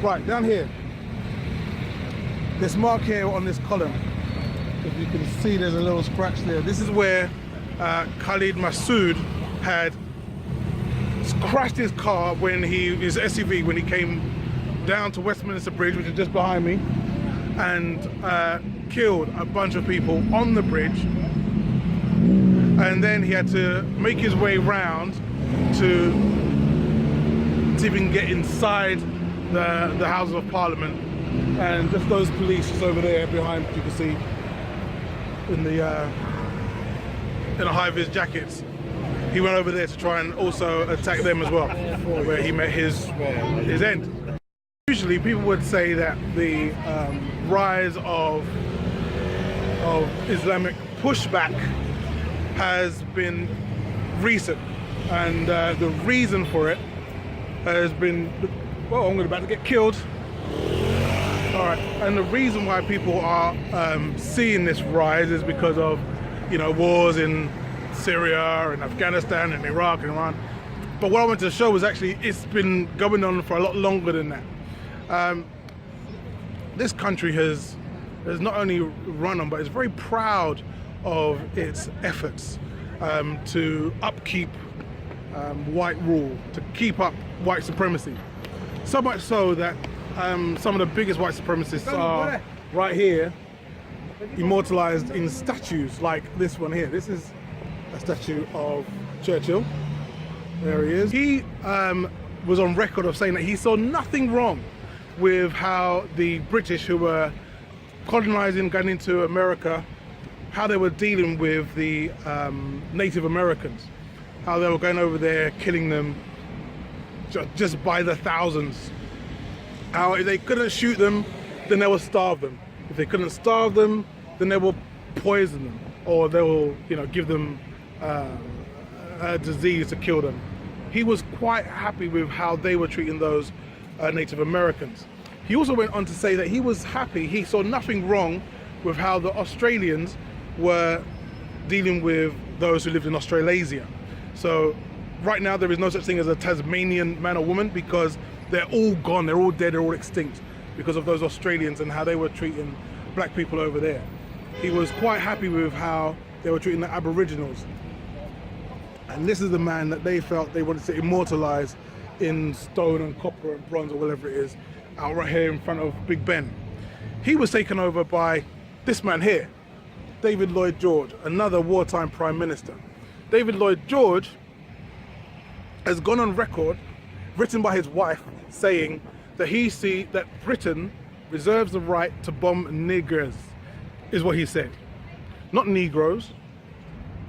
Right, down here. This mark here on this column, if you can see there's a little scratch there. This is where Khalid Masood had crashed his car his SUV when he came down to Westminster Bridge, which is just behind me, and killed a bunch of people on the bridge. And then he had to make his way round to see if he can get inside the Houses of Parliament. And just those police just over there behind, you can see in the high-vis jackets. He went over there to try and also attack them as well, where he met his end. Usually people would say that the rise of Islamic pushback has been recent, and the reason for it has been, well, I'm about to get killed. All right, and the reason why people are seeing this rise is because of, you know, wars in Syria and Afghanistan and Iraq and Iran. But what I wanted to show was actually it's been going on for a lot longer than that. This country has not only run on, but is very proud of its efforts to upkeep white rule, to keep up white supremacy. So much so that some of the biggest white supremacists are right here, immortalized in statues like this one here. This is a statue of Churchill. There he is. He was on record of saying that he saw nothing wrong with how the British, who were colonizing, going into America, how they were dealing with the Native Americans, how they were going over there, killing them just by the thousands. How if they couldn't shoot them, then they will starve them. If they couldn't starve them, then they will poison them, or they will, you know, give them a disease to kill them. He was quite happy with how they were treating those Native Americans. He also went on to say that he was happy, he saw nothing wrong with how the Australians were dealing with those who lived in Australasia. So right now there is no such thing as a Tasmanian man or woman, because they're all gone, they're all dead, they're all extinct because of those Australians and how they were treating black people over there. He was quite happy with how they were treating the Aboriginals. And this is the man that they felt they wanted to immortalize in stone and copper and bronze or whatever it is, out right here in front of Big Ben. He was taken over by this man here, David Lloyd George, another wartime prime minister. David Lloyd George has gone on record, written by his wife, saying that he sees that Britain reserves the right to bomb niggers, is what he said. Not Negroes,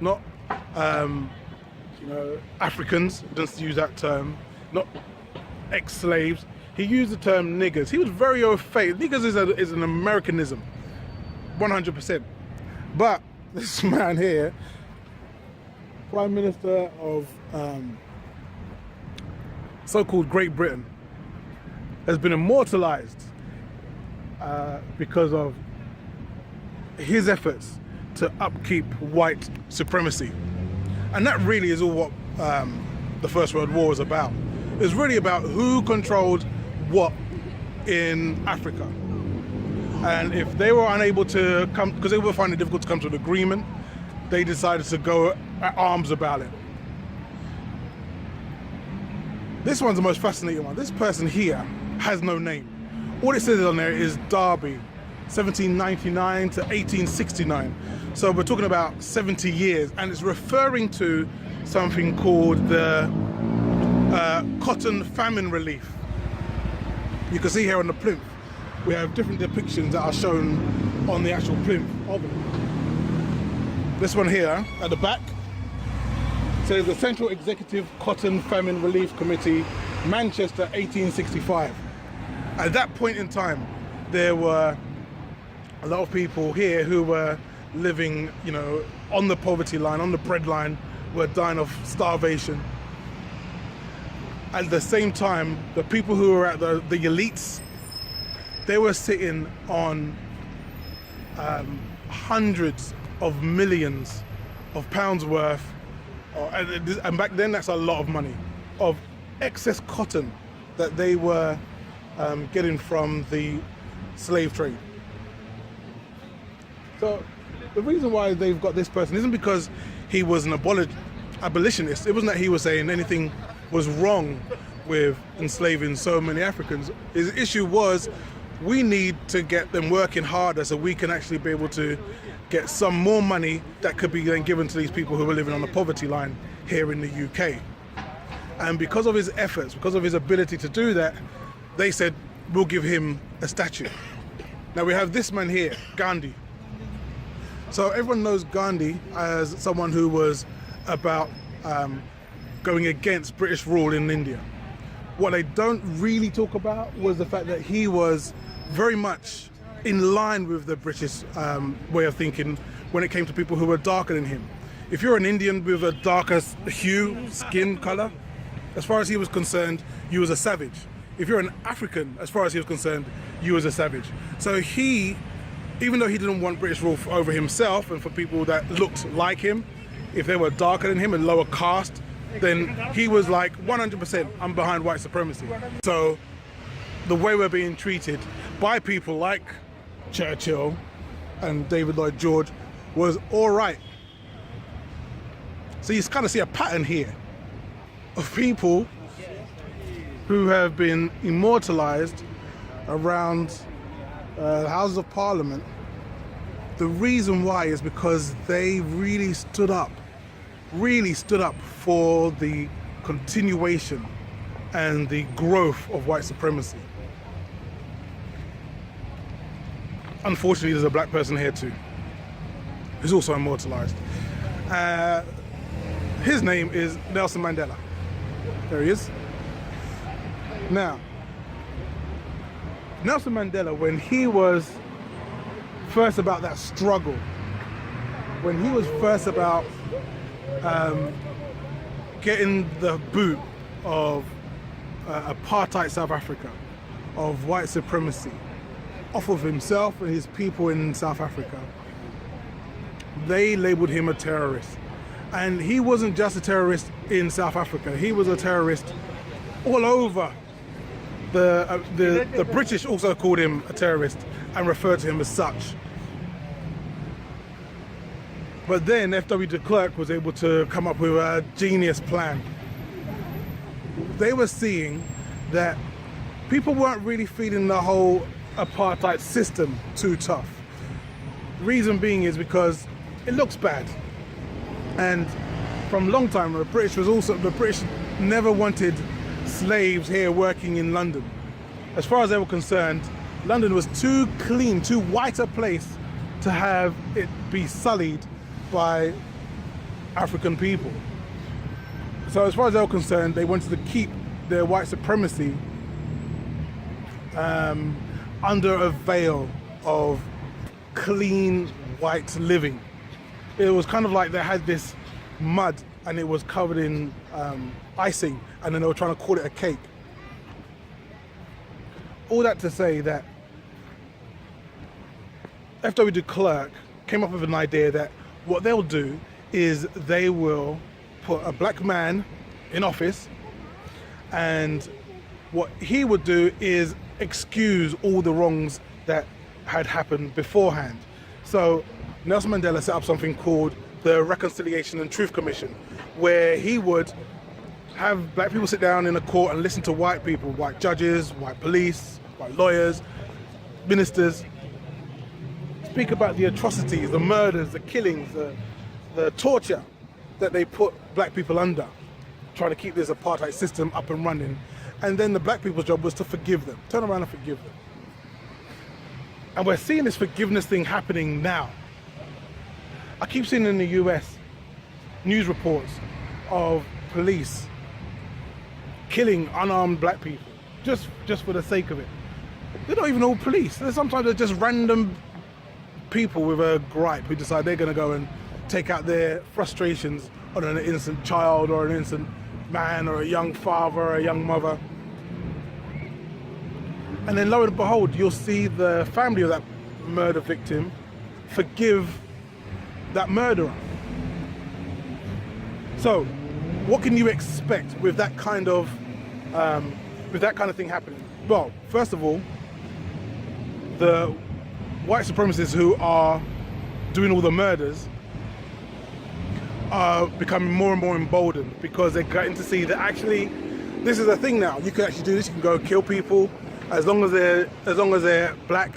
not you know, Africans, doesn't use that term, not ex-slaves. He used the term niggers. He was very au fait. Niggers is an Americanism, 100%. But this man here, Prime Minister of so-called Great Britain, has been immortalized because of his efforts to upkeep white supremacy. And that really is all what the First World War is about. It's really about who controlled what in Africa. And if they were unable to come, because they were finding it difficult to come to an agreement, they decided to go at arms about it. This one's the most fascinating one. This person here has no name. All it says on there is Derby, 1799 to 1869. So we're talking about 70 years, and it's referring to something called the cotton famine relief. You can see here on the plinth, we have different depictions that are shown on the actual plinth of it. This one here at the back says the Central Executive Cotton Famine Relief Committee, Manchester, 1865. At that point in time, there were a lot of people here who were living, you know, on the poverty line, on the bread line, were dying of starvation. At the same time, the people who were at the elites, they were sitting on hundreds of millions of pounds worth, and back then that's a lot of money, of excess cotton that they were getting from the slave trade. So the reason why they've got this person isn't because he was an abolitionist. It wasn't that he was saying anything was wrong with enslaving so many Africans. His issue was, we need to get them working harder so we can actually be able to get some more money that could be then given to these people who are living on the poverty line here in the UK. And because of his efforts, because of his ability to do that, they said, we'll give him a statue. Now we have this man here, Gandhi. So everyone knows Gandhi as someone who was about going against British rule in India. What they don't really talk about was the fact that he was very much in line with the British way of thinking when it came to people who were darker than him. If you're an Indian with a darker hue, skin color, as far as he was concerned, you was a savage. If you're an African, as far as he was concerned, you was a savage. So he, even though he didn't want British rule over himself and for people that looked like him, if they were darker than him and lower caste, then he was like 100%, I'm behind white supremacy. So the way we're being treated by people like Churchill and David Lloyd George was all right. So you kind of see a pattern here of people who have been immortalized around the Houses of Parliament. The reason why is because they really stood up for the continuation and the growth of white supremacy. Unfortunately, there's a black person here too, who's also immortalized. His name is Nelson Mandela. There he is. Now, Nelson Mandela, when he was first about that struggle, when he was first about getting the boot of apartheid South Africa, of white supremacy, off of himself and his people in South Africa, they labeled him a terrorist. And he wasn't just a terrorist in South Africa, he was a terrorist all over. The British also called him a terrorist and referred to him as such. But then F.W. de Klerk was able to come up with a genius plan. They were seeing that people weren't really feeling the whole apartheid system too tough. The reason being is because it looks bad. And from a long time, the British never wanted slaves here working in London. As far as they were concerned, London was too clean, too white a place to have it be sullied by African people. So as far as they were concerned, they wanted to keep their white supremacy under a veil of clean white living. It was kind of like they had this mud and it was covered in icing, and then they were trying to call it a cake. All that to say that F.W. de Klerk came up with an idea that what they'll do is they will put a black man in office, and what he would do is excuse all the wrongs that had happened beforehand. So Nelson Mandela set up something called the Reconciliation and Truth Commission, where he would have black people sit down in a court and listen to white people, white judges, white police, white lawyers, ministers, speak about the atrocities, the murders, the killings, the torture that they put black people under, trying to keep this apartheid system up and running. And then the black people's job was to forgive them, turn around and forgive them. And we're seeing this forgiveness thing happening now. I keep seeing in the US news reports of police killing unarmed black people just for the sake of it. They're not even all police. Sometimes they're just random people with a gripe who decide they're going to go and take out their frustrations on an innocent child or an innocent man or a young father or a young mother. And then lo and behold, you'll see the family of that murder victim forgive that murderer. So what can you expect with that kind of thing happening? Well, first of all, the white supremacists who are doing all the murders are becoming more and more emboldened because they're getting to see that actually this is a thing now. You can actually do this. You can go kill people as long as they're black.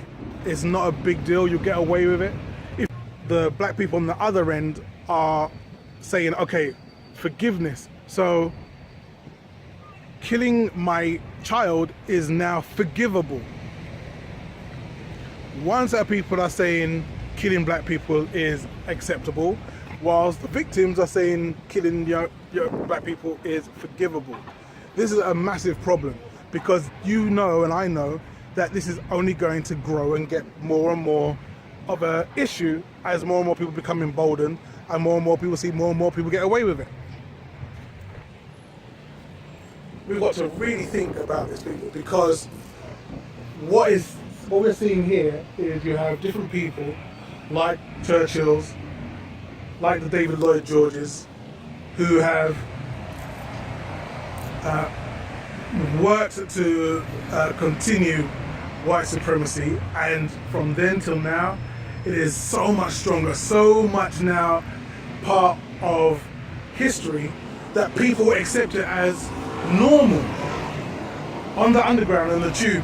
It's not a big deal. You get away with it. If the black people on the other end are saying, okay, forgiveness. So killing my child is now forgivable. One set of people are saying killing black people is acceptable, whilst the victims are saying killing your black people is forgivable. This is a massive problem because you know and I know that this is only going to grow and get more and more of an issue as more and more people become emboldened and more people see more and more people get away with it. We've got to really think about this, people, because what we're seeing here is you have different people like Churchill's, like the David Lloyd Georges, who have worked to continue white supremacy, and from then till now it is so much stronger, so much now part of history that people accept it as normal. On the underground and the tube,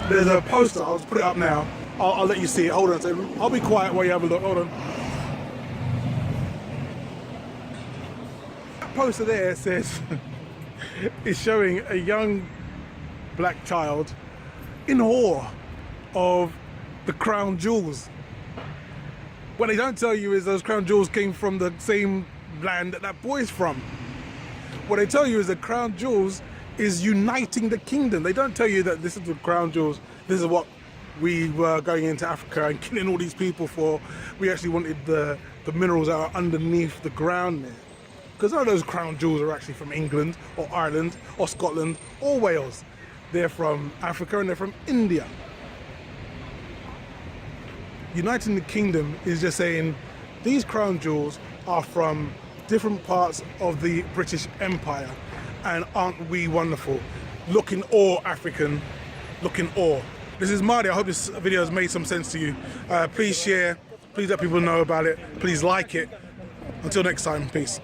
there's a poster. I'll just put it up now. I'll let you see it. Hold on a second. I'll be quiet while you have a look. Hold on. That poster there says is showing a young black child in awe of the crown jewels. What they don't tell you is those crown jewels came from the same land that boy's from. What they tell you is the crown jewels is uniting the kingdom. They don't tell you that this is the crown jewels, this is what we were going into Africa and killing all these people for. We actually wanted the minerals that are underneath the ground there. Because none of those crown jewels are actually from England or Ireland or Scotland or Wales. They're from Africa and they're from India. Uniting the kingdom is just saying these crown jewels are from different parts of the British Empire, and aren't we wonderful? Look in awe, African, look in awe. This is Marty. I hope this video has made some sense to you. Please share, please let people know about it, please like it. Until next time, peace.